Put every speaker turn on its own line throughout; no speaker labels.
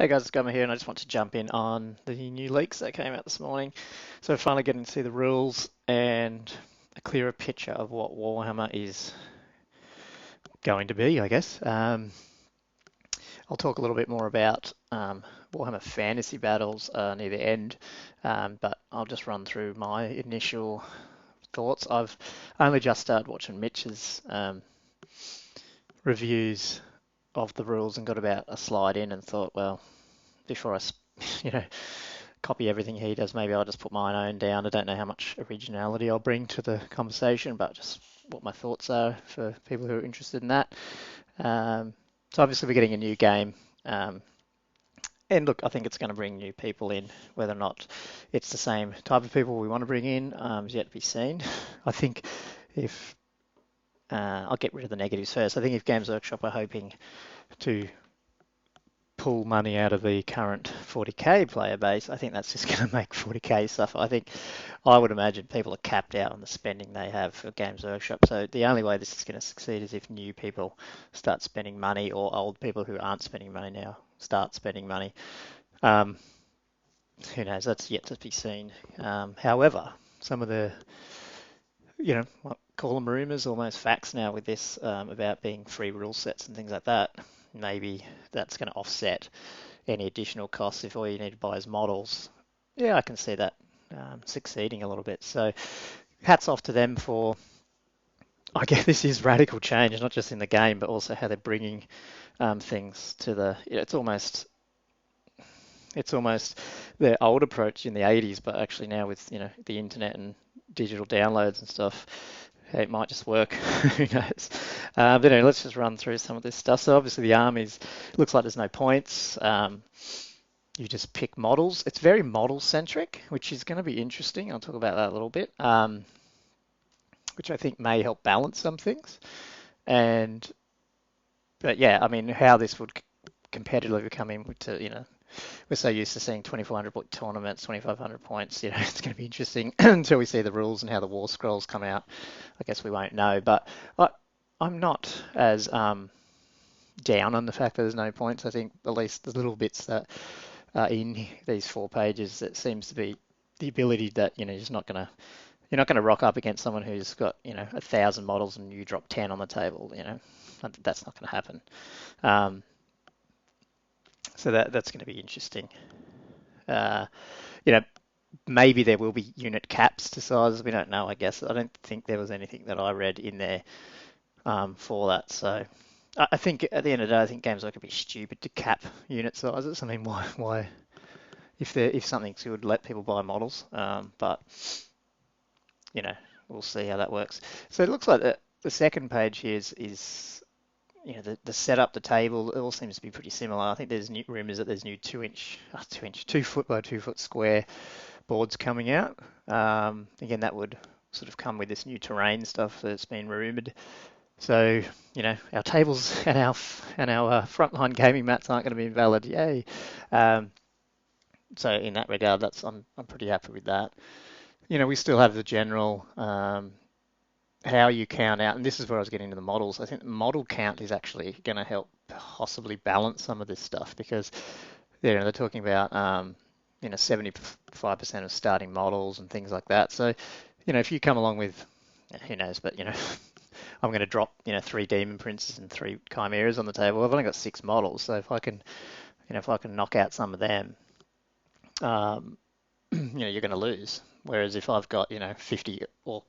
Hey guys, it's Gummer here, and I just want to jump in on the new leaks that came out this morning. So finally getting to see the rules and a clearer picture of what Warhammer is going to be, I guess. I'll talk a little bit more about Warhammer Fantasy Battles near the end, but I'll just run through my initial thoughts. I've only just started watching Mitch's reviews of the rules and got about a slide in and thought, well, before I, you know, copy everything he does. Maybe I'll just put my own down. I don't know how much originality I'll bring to the conversation, but just what my thoughts are for people who are interested in that. So obviously we're getting a new game. And look, I think it's going to bring new people in. Whether or not it's the same type of people we want to bring in is yet to be seen. I think if I'll get rid of the negatives first. I think if Games Workshop are hoping to pull money out of the current 40k player base, I think that's just going to make 40k suffer. I would imagine people are capped out on the spending they have for Games Workshop. So the only way this is going to succeed is if new people start spending money, or old people who aren't spending money now start spending money. Um, who knows? That's yet to be seen. However, some of the, what, call them rumors, almost facts now with this about being free rule sets and things like that. Maybe that's going to offset any additional costs if all you need to buy is models. Yeah, I can see that succeeding a little bit. So hats off to them for, I guess this is radical change, not just in the game, but also how they're bringing things to it's almost their old approach in the 80s, but actually now with, the internet and digital downloads and stuff, it might just work. Who knows? But anyway, let's just run through some of this stuff. So obviously the armies looks like there's no points. You just pick models. It's very model centric, which is going to be interesting. I'll talk about that a little bit, which I think may help balance some things. And but yeah, I mean, how this would competitively come in to, we're so used to seeing 2,400 point tournaments, 2,500 points. It's going to be interesting until we see the rules and how the war scrolls come out. I guess we won't know, but I'm not as down on the fact that there's no points. I think at least the little bits that in these 4 pages, that seems to be the ability that you're not gonna rock up against someone who's got 1,000 models and you drop 10 on the table. That's not going to happen. Um, so that's going to be interesting. Uh, you know, Maybe there will be unit caps to sizes. We don't know. I guess I don't think there was anything that I read in there for that. So I think at the end of the day, I think games like could be stupid to cap unit sizes. I mean, why if something's good, let people buy models. But you know, we'll see how that works. So it looks like the second page here is the setup, the table. It all seems to be pretty similar. I think there's new rumors that there's new 2 foot by 2 foot square boards coming out. Again, that would sort of come with this new terrain stuff that's been rumored. So, our tables and our frontline gaming mats aren't going to be invalid. Yay! Um, so in that regard, I'm pretty happy with that. We still have the general how you count out, and this is where I was getting into the models. I think the model count is actually going to help possibly balance some of this stuff because they're talking about 75% of starting models and things like that. So, if you come along with, who knows, but I'm going to drop 3 Demon Princes and 3 Chimeras on the table. I've only got 6 models, so if I can knock out some of them, um, you're going to lose. Whereas if I've got 50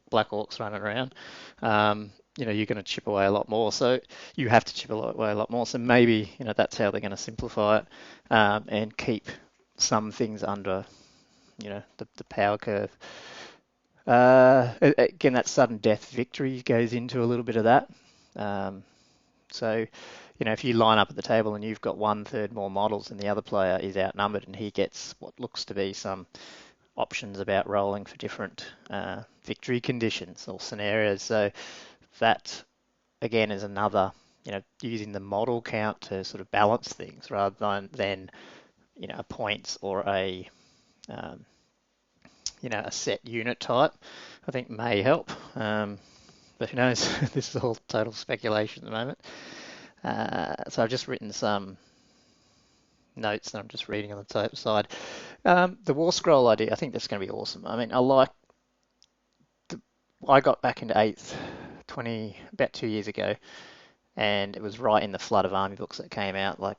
Black Orcs running around, you're going to chip away a lot more. So you have to chip away a lot more. So maybe that's how they're going to simplify it and keep some things under the power curve. Again, that sudden death victory goes into a little bit of that. Um, so, if you line up at the table and you've got 1/3 more models and the other player is outnumbered and he gets what looks to be some options about rolling for different victory conditions or scenarios. So that, again, is another, using the model count to sort of balance things rather than a points or um, a set unit type, I think may help. But who knows? This is all total speculation at the moment. So I've just written some notes that I'm just reading on the side. The War Scroll idea, I think that's going to be awesome. I mean, I got back into 8th about 2 years ago, and it was right in the flood of army books that came out.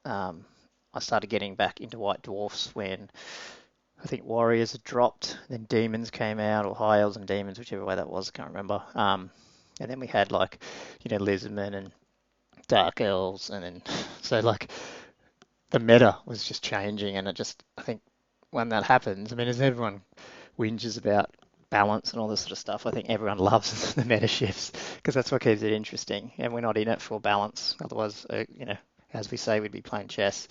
Um, I started getting back into White Dwarfs when I think Warriors had dropped, then Demons came out, or High Elves and Demons, whichever way that was, I can't remember. And then we had Lizardmen and Dark Elves, and then so the meta was just changing, and I think when that happens, I mean, as everyone whinges about balance and all this sort of stuff, I think everyone loves the meta shifts because that's what keeps it interesting, and we're not in it for balance. Otherwise, as we say, we'd be playing chess.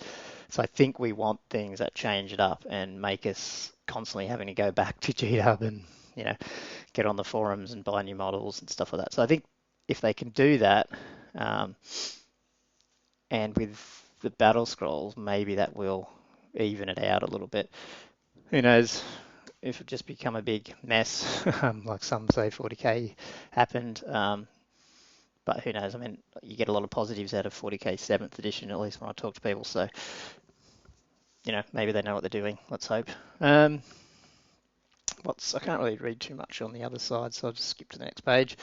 So I think we want things that change it up and make us constantly having to go back to GW and get on the forums and buy new models and stuff like that. So I think if they can do that, um, and with the battle scrolls, maybe that will even it out a little bit. Who knows if it just become a big mess, like some say 40k happened. But who knows? I mean, you get a lot of positives out of 40k 7th edition, at least when I talk to people. So, maybe they know what they're doing. Let's hope. I can't really read too much on the other side, so I'll just skip to the next page.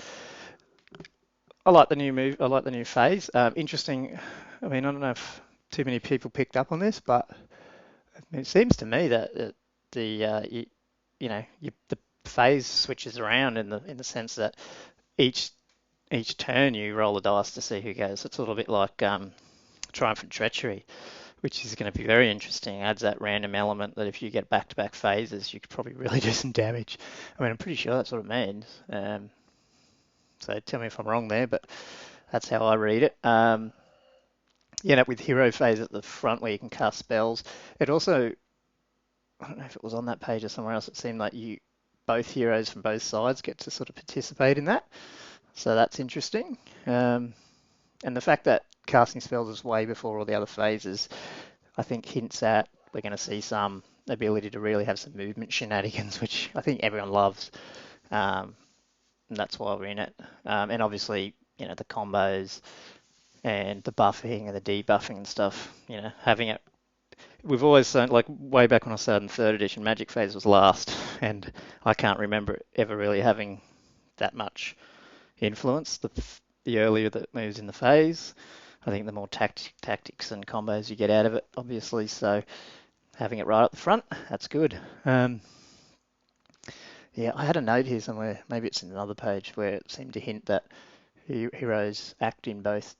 I like the new move. I like the new phase. Interesting. I mean, I don't know if too many people picked up on this, but it seems to me that the phase switches around in the sense that each turn you roll a dice to see who goes. It's a little bit like Triumphant Treachery, which is going to be very interesting. It adds that random element that if you get back-to-back phases, you could probably really do some damage. I mean, I'm pretty sure that's what it means. So tell me if I'm wrong there, but that's how I read it. With hero phase at the front where you can cast spells, it also, I don't know if it was on that page or somewhere else, it seemed like both heroes from both sides get to sort of participate in that. So that's interesting. And the fact that casting spells is way before all the other phases, I think hints at we're going to see some ability to really have some movement shenanigans, which I think everyone loves. And that's why we're in it. And obviously, the combos and the buffing and the debuffing and stuff, having it. We've always done, like way back when I started in 3rd edition, Magic phase was last, and I can't remember it ever really having that much influence. The earlier that moves in the phase, I think the more tactics and combos you get out of it, obviously. So having it right up the front, that's good. Yeah, I had a note here somewhere, maybe it's in another page, where it seemed to hint that heroes act in both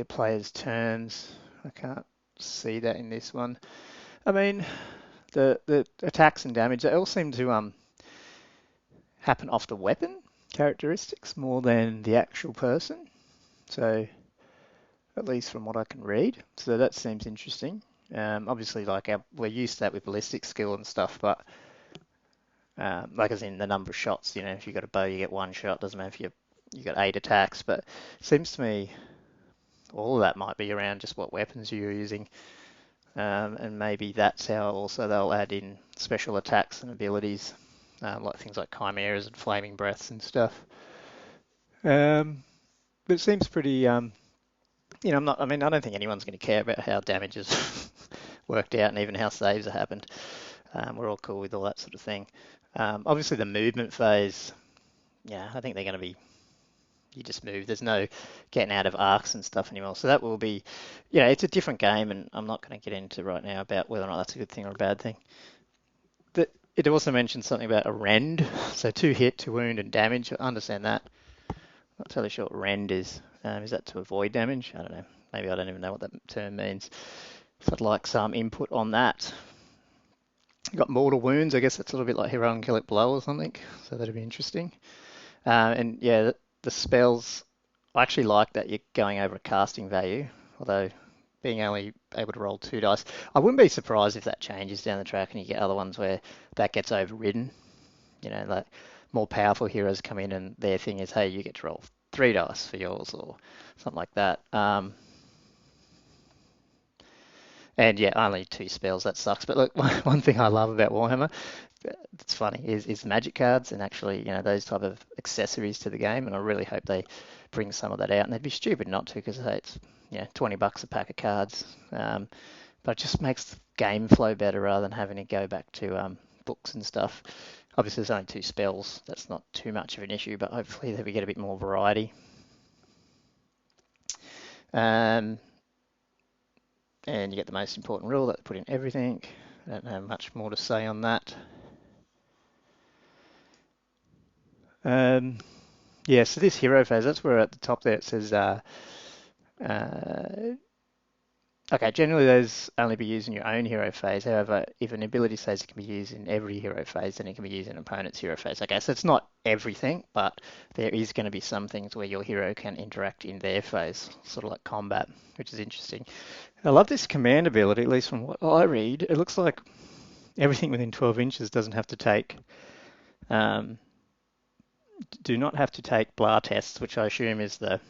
players' turns. I can't see that in this one. I mean, the attacks and damage, they all seem to happen off the weapon characteristics more than the actual person. So, at least from what I can read. So that seems interesting. Obviously, we're used to that with ballistic skill and stuff, but as in the number of shots, if you've got a bow, you get one shot. Doesn't matter if you got 8 attacks, but it seems to me all of that might be around just what weapons you're using. And maybe that's how also they'll add in special attacks and abilities, like things like chimeras and flaming breaths and stuff. But it seems pretty, I don't think anyone's going to care about how damage is worked out and even how saves have happened. We're all cool with all that sort of thing. Obviously, the movement phase, I think they're going to be, you just move. There's no getting out of arcs and stuff anymore. So that will be, it's a different game, and I'm not going to get into right now about whether or not that's a good thing or a bad thing. It also mentions something about a rend, so 2 hit, 2 wound, and damage. I understand that. Not totally sure what rend is. Is that to avoid damage? I don't know. Maybe I don't even know what that term means. So I'd like some input on that. You've got mortal wounds. I guess that's a little bit like hero angelic blow or something. So that'd be interesting. The spells, I actually like that you're going over a casting value, although being only able to roll 2 dice. I wouldn't be surprised if that changes down the track and you get other ones where that gets overridden. Like more powerful heroes come in and their thing is, hey, you get to roll 3 dice for yours or something like that. And yeah, only 2 spells, that sucks. But look, one thing I love about Warhammer, it's funny, is magic cards and actually, those type of accessories to the game. And I really hope they bring some of that out. And they'd be stupid not to, because hey, yeah, $20 a pack of cards. But it just makes the game flow better rather than having to go back to books and stuff. Obviously, there's only 2 spells. That's not too much of an issue, but hopefully we get a bit more variety. And you get the most important rule that put in everything. I don't have much more to say on that. Yeah, so this hero phase, that's where at the top there it says, okay, generally those only be used in your own hero phase. However, if an ability says it can be used in every hero phase, then it can be used in an opponent's hero phase. Okay, so it's not everything, but there is going to be some things where your hero can interact in their phase, sort of like combat, which is interesting. I love this command ability, at least from what I read. It looks like everything within 12 inches doesn't have to take, um, do not have to take blah tests, which I assume is the,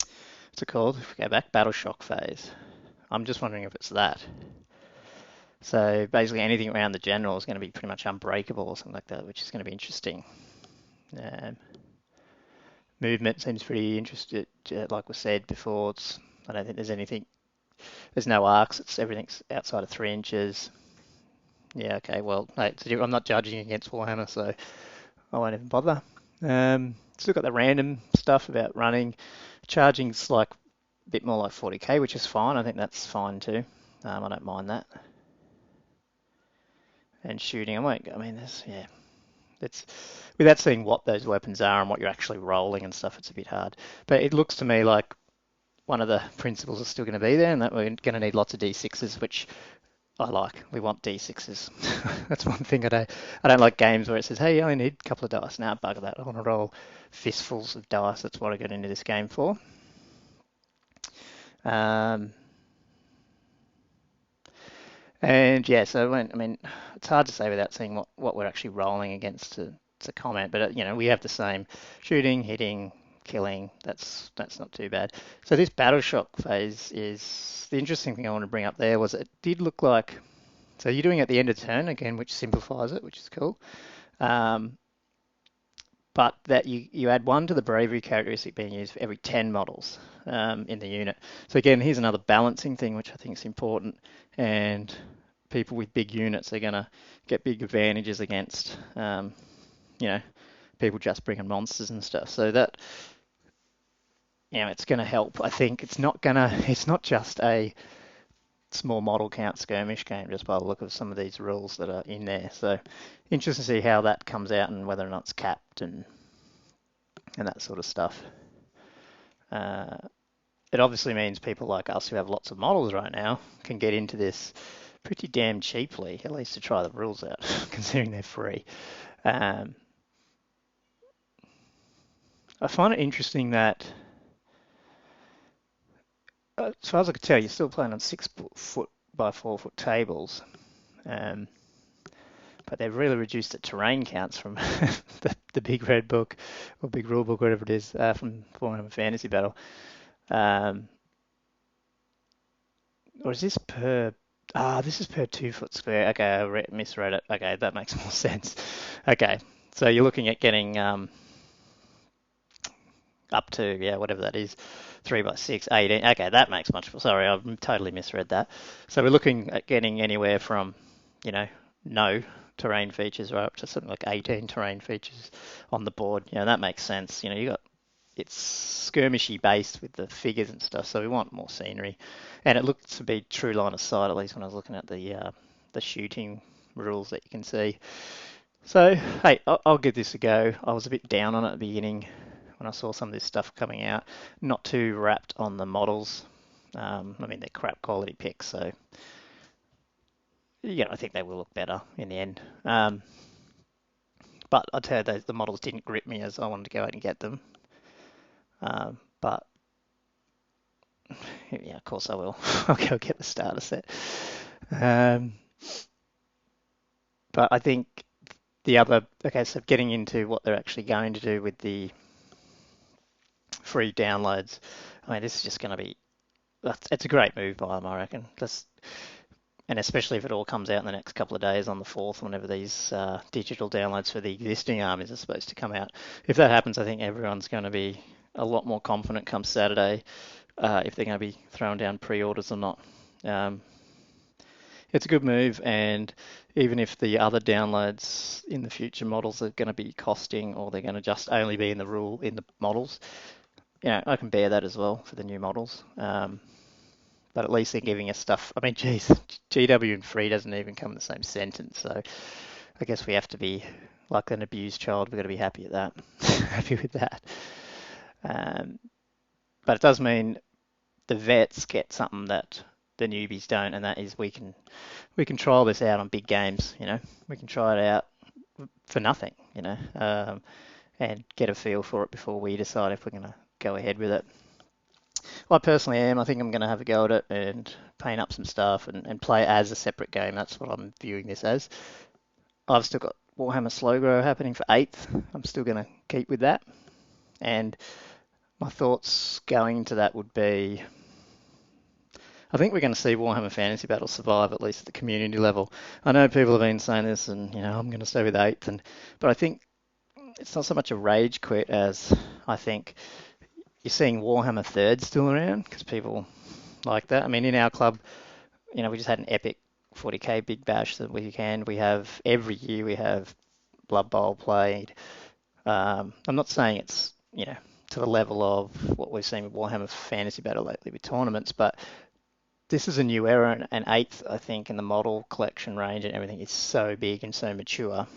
what's it called? If we go back, battle shock phase. I'm just wondering if it's that. So basically anything around the general is going to be pretty much unbreakable or something like that, which is going to be interesting. Movement seems pretty interesting. Like we said before, I don't think there's no arcs, everything's outside of 3 inches. Yeah, okay, well, I'm not judging against Warhammer, so I won't even bother. Still got the random stuff about running. Charging's like a bit more like 40k, which is fine. I think that's fine too. I don't mind that. And shooting, it's without seeing what those weapons are and what you're actually rolling and stuff, it's a bit hard. But it looks to me like one of the principles is still going to be there, and that we're going to need lots of d6s, which I like. We want d6s. That's one thing I don't like games where it says, hey, you only need a couple of dice. Now, bugger that. I want to roll fistfuls of dice. That's what I got into this game for. And yeah, so it's hard to say without seeing what we're actually rolling against to comment. But we have the same shooting, hitting, killing. That's not too bad. So this battle shock phase is the interesting thing I want to bring up there was it did look like. So you're doing it at the end of turn again, which simplifies it, which is cool. But that you add 1 to the bravery characteristic being used for every 10 models in the unit. So again, here's another balancing thing, which I think is important. And people with big units are going to get big advantages against, people just bringing monsters and stuff. So that, it's going to help. I think it's not just a small model count skirmish game just by the look of some of these rules that are in there. So interesting to see how that comes out and whether or not it's capped and that sort of stuff. It obviously means people like us who have lots of models right now can get into this pretty damn cheaply, at least to try the rules out, considering they're free. I find it interesting that, as far as I can tell, you're still playing on 6 foot by 4 foot tables. But they've really reduced the terrain counts from the big red book or big rule book, whatever it is, from Warhammer Fantasy Battle. Or is this per? This is per 2 foot square. Okay, I misread it. Okay, that makes more sense. Okay, so you're looking at getting up to, whatever that is, 3 by 6, 18. Okay, that makes much more. Sorry, I've totally misread that. So we're looking at getting anywhere from, no terrain features right up to something like 18 terrain features on the board. That makes sense. It's skirmishy based with the figures and stuff, so we want more scenery. And it looked to be true line of sight, at least when I was looking at the shooting rules that you can see. So, hey, I'll give this a go. I was a bit down on it at the beginning when I saw some of this stuff coming out. Not too wrapped on the models. They're crap quality picks, so I think they will look better in the end. But I tell you, the models didn't grip me as I wanted to go out and get them. But yeah, of course I will. I'll go get the starter set. But I think so getting into what they're actually going to do with the free downloads. This is just going to be, it's a great move by them, I reckon. And especially if it all comes out in the next couple of days on the 4th, whenever these digital downloads for the existing armies are supposed to come out. If that happens, I think everyone's going to be a lot more confident come Saturday if they're going to be throwing down pre-orders or not. Um, it's a good move, and even if the other downloads in the future models are going to be costing, or they're going to just only be in the models, I can bear that as well for the new models. But at least they're giving us stuff. I mean, geez, GW and free doesn't even come in the same sentence, so I guess we have to be like an abused child. We've got to be happy at that, happy with that. Um, but it does mean the vets get something that the newbies don't, and that is we can trial this out on big games. We can try it out for nothing. And get a feel for it before we decide if we're going to go ahead with it. I personally am. I think I'm going to have a go at it and paint up some stuff and play it as a separate game. That's what I'm viewing this as. I've still got Warhammer Slow Grow happening for 8th. I'm still going to keep with that. And my thoughts going into that would be, I think we're going to see Warhammer Fantasy Battle survive, at least at the community level. I know people have been saying this, and I'm going to stay with 8th, but I think it's not so much a rage quit as I think you're seeing Warhammer 3rd still around because people like that. I mean, in our club, we just had an epic 40k big bash that weekend. Every year we have Blood Bowl played. I'm not saying it's to the level of what we've seen with Warhammer Fantasy Battle lately with tournaments, but this is a new era, and 8th, I think, in the model collection range and everything is so big and so mature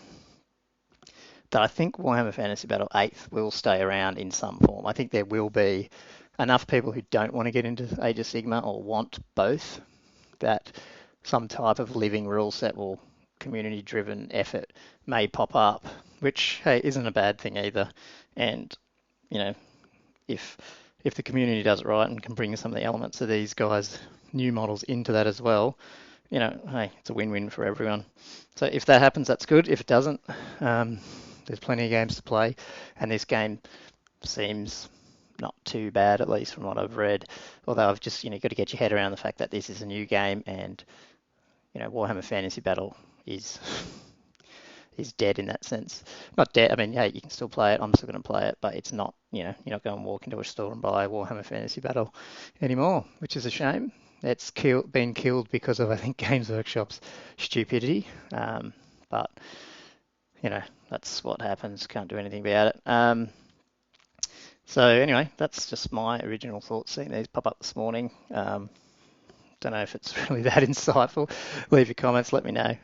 that I think Warhammer Fantasy Battle 8th will stay around in some form. I think there will be enough people who don't want to get into Age of Sigmar or want both that some type of living rule set or community-driven effort may pop up, which, hey, isn't a bad thing either. And, you know, if the community does it right and can bring some of the elements of these guys' new models into that as well, hey, it's a win-win for everyone. So if that happens, that's good. If it doesn't, there's plenty of games to play, and this game seems not too bad, at least from what I've read. Although I've just, got to get your head around the fact that this is a new game, and Warhammer Fantasy Battle is dead in that sense. Not dead. I mean, hey, you can still play it. I'm still going to play it, but it's not. You're not going to walk into a store and buy Warhammer Fantasy Battle anymore, which is a shame. It's been killed because of, I think, Games Workshop's stupidity. But that's what happens. Can't do anything about it. So anyway, that's just my original thoughts. Seeing these pop up this morning. Don't know if it's really that insightful. Leave your comments, let me know.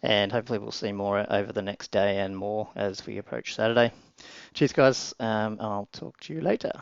And hopefully we'll see more over the next day and more as we approach Saturday. Cheers, guys. I'll talk to you later.